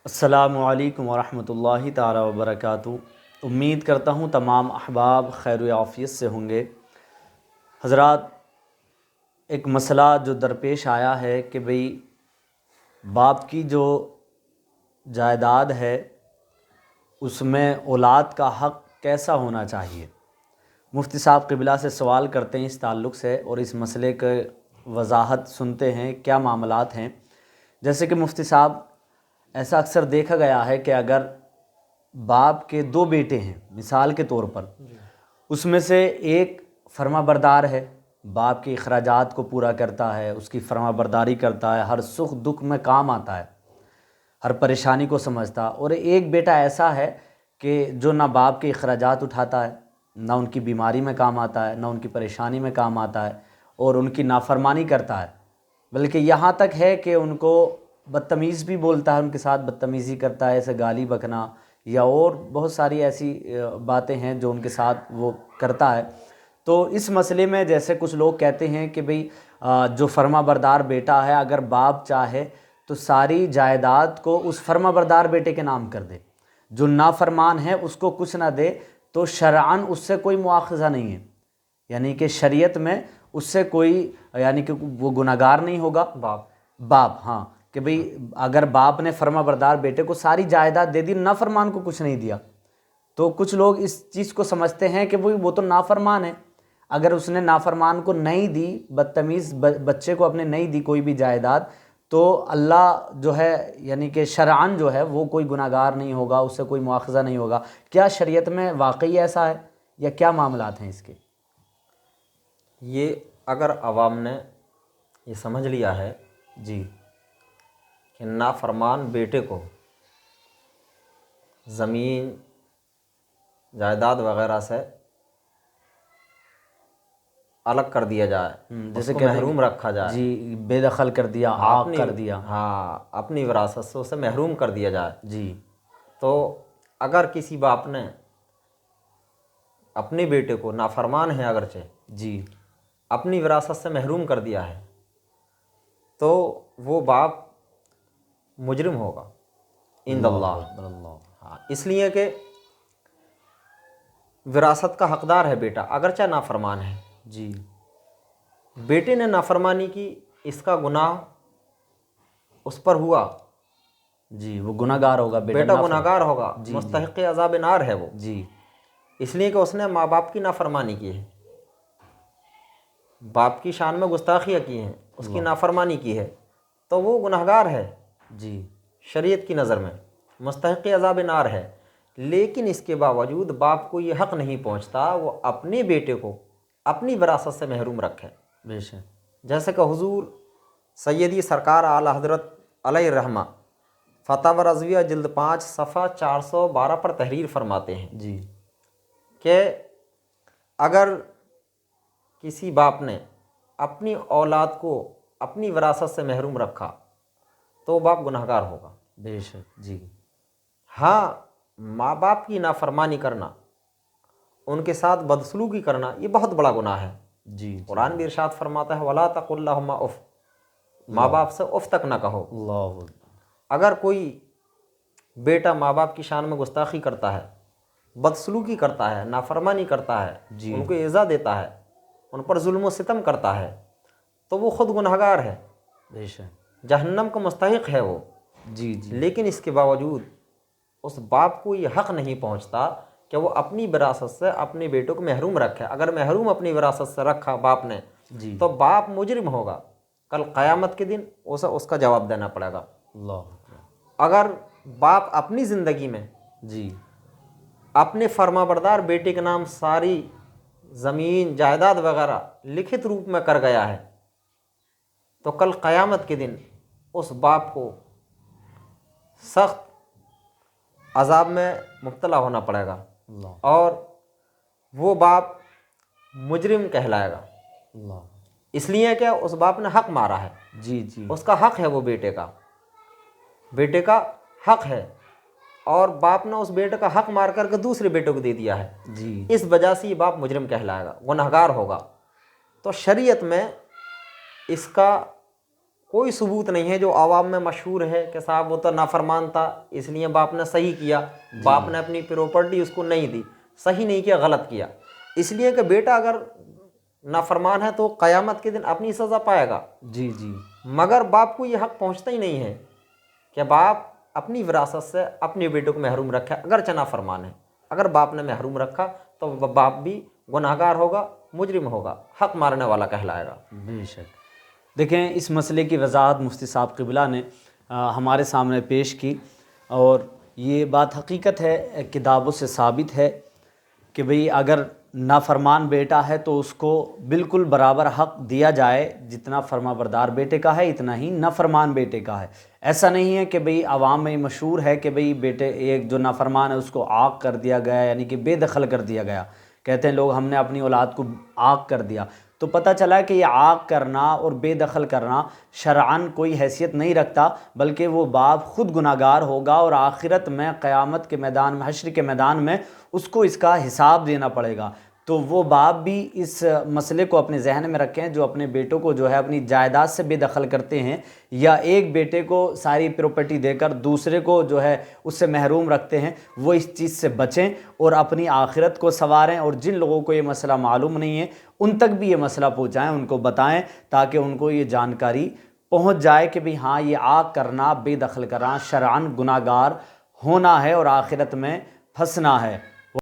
السلام علیکم ورحمۃ اللہ تعالی وبرکاتہ۔ امید کرتا ہوں تمام احباب خیر و عافیت سے ہوں گے۔ حضرات، ایک مسئلہ جو درپیش آیا ہے کہ بھئی باپ کی جو جائیداد ہے اس میں اولاد کا حق کیسا ہونا چاہیے۔ مفتی صاحب قبلہ سے سوال کرتے ہیں اس تعلق سے، اور اس مسئلے کے وضاحت سنتے ہیں کیا معاملات ہیں۔ جیسے کہ مفتی صاحب، ایسا اکثر دیکھا گیا ہے کہ اگر باپ کے دو بیٹے ہیں مثال کے طور پر، اس میں سے ایک فرما بردار ہے، باپ کے اخراجات کو پورا کرتا ہے، اس کی فرما برداری کرتا ہے، ہر سکھ دکھ میں کام آتا ہے، ہر پریشانی کو سمجھتا، اور ایک بیٹا ایسا ہے کہ جو نہ باپ کے اخراجات اٹھاتا ہے، نہ ان کی بیماری میں کام آتا ہے، نہ ان کی پریشانی میں کام آتا ہے، اور ان کی نافرمانی کرتا ہے، بلکہ یہاں تک ہے کہ ان کو بدتمیز بھی بولتا ہے، ان کے ساتھ بدتمیزی کرتا ہے، ایسے گالی بکنا یا اور بہت ساری ایسی باتیں ہیں جو ان کے ساتھ وہ کرتا ہے۔ تو اس مسئلے میں جیسے کچھ لوگ کہتے ہیں کہ بھئی جو فرما بردار بیٹا ہے، اگر باپ چاہے تو ساری جائیداد کو اس فرما بردار بیٹے کے نام کر دے، جو نافرمان ہے اس کو کچھ نہ دے، تو شرعاً اس سے کوئی مواخذہ نہیں ہے، یعنی کہ شریعت میں اس سے کوئی، یعنی کہ وہ گناہگار نہیں ہوگا۔ باپ ہاں، کہ بھئی اگر باپ نے فرما بردار بیٹے کو ساری جائیداد دے دی، نافرمان کو کچھ نہیں دیا، تو کچھ لوگ اس چیز کو سمجھتے ہیں کہ وہ تو نافرمان ہے، اگر اس نے نافرمان کو نہیں دی، بدتمیز بچے کو اپنے نہیں دی کوئی بھی جائیداد، تو اللہ جو ہے یعنی کہ شرعاً جو ہے وہ کوئی گناہگار نہیں ہوگا، اس سے کوئی مواخذہ نہیں ہوگا۔ کیا شریعت میں واقعی ایسا ہے یا کیا معاملات ہیں اس کے؟ یہ اگر عوام نے یہ سمجھ لیا ہے جی کہ نافرمان بیٹے کو زمین جائیداد وغیرہ سے الگ کر دیا جائے، جیسے اس کو کہتے ہیں محروم رکھا جائے، جی بے دخل کر دیا، عاق کر دیا، اپنی وراثت سے اسے محروم کر دیا جائے، جی تو اگر کسی باپ نے اپنے بیٹے کو، نافرمان ہے اگرچہ، جی اپنی وراثت سے محروم کر دیا ہے، تو وہ باپ مجرم ہوگا عند اللہ۔ اس لیے کہ وراثت کا حقدار ہے بیٹا، اگرچہ نافرمان ہے۔ جی بیٹے نے نافرمانی کی، اس کا گناہ اس پر ہوا، جی وہ گناہگار ہوگا، بیٹا گناہگار ہوگا، جی مستحق عذاب نار ہے وہ، جی اس لیے کہ اس نے ماں باپ کی نافرمانی کی ہے، باپ کی شان میں گستاخیاں کی ہیں، اس کی نافرمانی کی ہے، تو وہ گناہگار ہے جی شریعت کی نظر میں، مستحق عذاب نار ہے۔ لیکن اس کے باوجود باپ کو یہ حق نہیں پہنچتا وہ اپنے بیٹے کو اپنی وراثت سے محروم رکھے، بے شک، جیسے کہ حضور سیدی سرکار اعلی حضرت علیہ الرحمہ فتاوی رضویہ جلد 5 صفحہ 412 پر تحریر فرماتے ہیں جی کہ اگر کسی باپ نے اپنی اولاد کو اپنی وراثت سے محروم رکھا تو وہ باپ گناہگار ہوگا۔ بے شک، جی ہاں، ماں باپ کی نافرمانی کرنا، ان کے ساتھ بدسلوکی کرنا، یہ بہت بڑا گناہ ہے۔ جی قرآن بھی ارشاد فرماتا ہے وَلَا تَقُلْ لَهُمَا اُف، ماں باپ سے اف تک نہ کہو۔ اللہ، اگر کوئی بیٹا ماں باپ کی شان میں گستاخی کرتا ہے، بدسلوکی کرتا ہے، نافرمانی کرتا ہے، جی ان کو ایذا دیتا ہے، ان پر ظلم و ستم کرتا ہے، تو وہ خود گناہگار ہے، بے شک، جہنم کا مستحق ہے وہ۔ جی جی لیکن اس کے باوجود اس باپ کو یہ حق نہیں پہنچتا کہ وہ اپنی وراثت سے اپنے بیٹوں کو محروم رکھے۔ اگر محروم اپنی وراثت سے رکھا باپ نے جی تو باپ مجرم ہوگا، کل قیامت کے دن اسے اس کا جواب دینا پڑے گا۔ اللہ، اگر باپ اپنی زندگی میں جی اپنے فرما بردار بیٹے کے نام ساری زمین جائیداد وغیرہ لکھت روپ میں کر گیا ہے تو کل قیامت کے دن اس باپ کو سخت عذاب میں مبتلا ہونا پڑے گا، اللہ، اور وہ باپ مجرم کہلائے گا، اللہ، اس لیے کہ اس باپ نے حق مارا ہے، جی جی اس کا حق ہے، وہ بیٹے کا حق ہے، اور باپ نے اس بیٹے کا حق مار کر کے دوسرے بیٹے کو دے دیا ہے، جی اس وجہ سے یہ باپ مجرم کہلائے گا، گنہگار ہوگا۔ تو شریعت میں اس کا کوئی ثبوت نہیں ہے. جو عوام میں مشہور ہے کہ صاحب وہ تو نافرمان تھا اس لیے باپ نے صحیح کیا, باپ نے اپنی پراپرٹی اس کو نہیں دی, صحیح نہیں کیا, غلط کیا. اس لیے کہ بیٹا اگر نافرمان ہے تو قیامت کے دن اپنی سزا پائے گا. جی جی. مگر باپ کو یہ حق پہنچتا ہی نہیں ہے کہ باپ اپنی وراثت سے اپنے بیٹے کو محروم رکھے, اگرچہ نافرمان ہے. اگر باپ نے محروم رکھا تو باپ بھی گناہگار ہوگا, مجرم ہوگا, حق مارنے والا کہلائے گا. بے شک. دیکھیں اس مسئلے کی وضاحت مفتی صاحب قبلہ نے ہمارے سامنے پیش کی, اور یہ بات حقیقت ہے, کتابوں سے ثابت ہے کہ بھئی اگر نافرمان بیٹا ہے تو اس کو بالکل برابر حق دیا جائے, جتنا فرما بردار بیٹے کا ہے اتنا ہی نافرمان بیٹے کا ہے. ایسا نہیں ہے کہ بھئی عوام میں مشہور ہے کہ بھئی بیٹے ایک جو نافرمان ہے اس کو عاق کر دیا گیا, یعنی کہ بے دخل کر دیا گیا. کہتے ہیں لوگ ہم نے اپنی اولاد کو عاق کر دیا, تو پتہ چلا کہ یہ عاق کرنا اور بے دخل کرنا شرعاً کوئی حیثیت نہیں رکھتا, بلکہ وہ باپ خود گناہگار ہوگا, اور آخرت میں قیامت کے میدان میں, حشر کے میدان میں اس کو اس کا حساب دینا پڑے گا. تو وہ باپ بھی اس مسئلے کو اپنے ذہن میں رکھیں جو اپنے بیٹوں کو جو ہے اپنی جائیداد سے بے دخل کرتے ہیں, یا ایک بیٹے کو ساری پراپرٹی دے کر دوسرے کو جو ہے اس سے محروم رکھتے ہیں, وہ اس چیز سے بچیں اور اپنی آخرت کو سنواریں. اور جن لوگوں کو یہ مسئلہ معلوم نہیں ہے ان تک بھی یہ مسئلہ پہنچائیں, ان کو بتائیں, تاکہ ان کو یہ جانکاری پہنچ جائے کہ بھئی ہاں یہ عاق کرنا, بے دخل کرنا شرعاً گناہگار ہونا ہے اور آخرت میں پھنسنا ہے.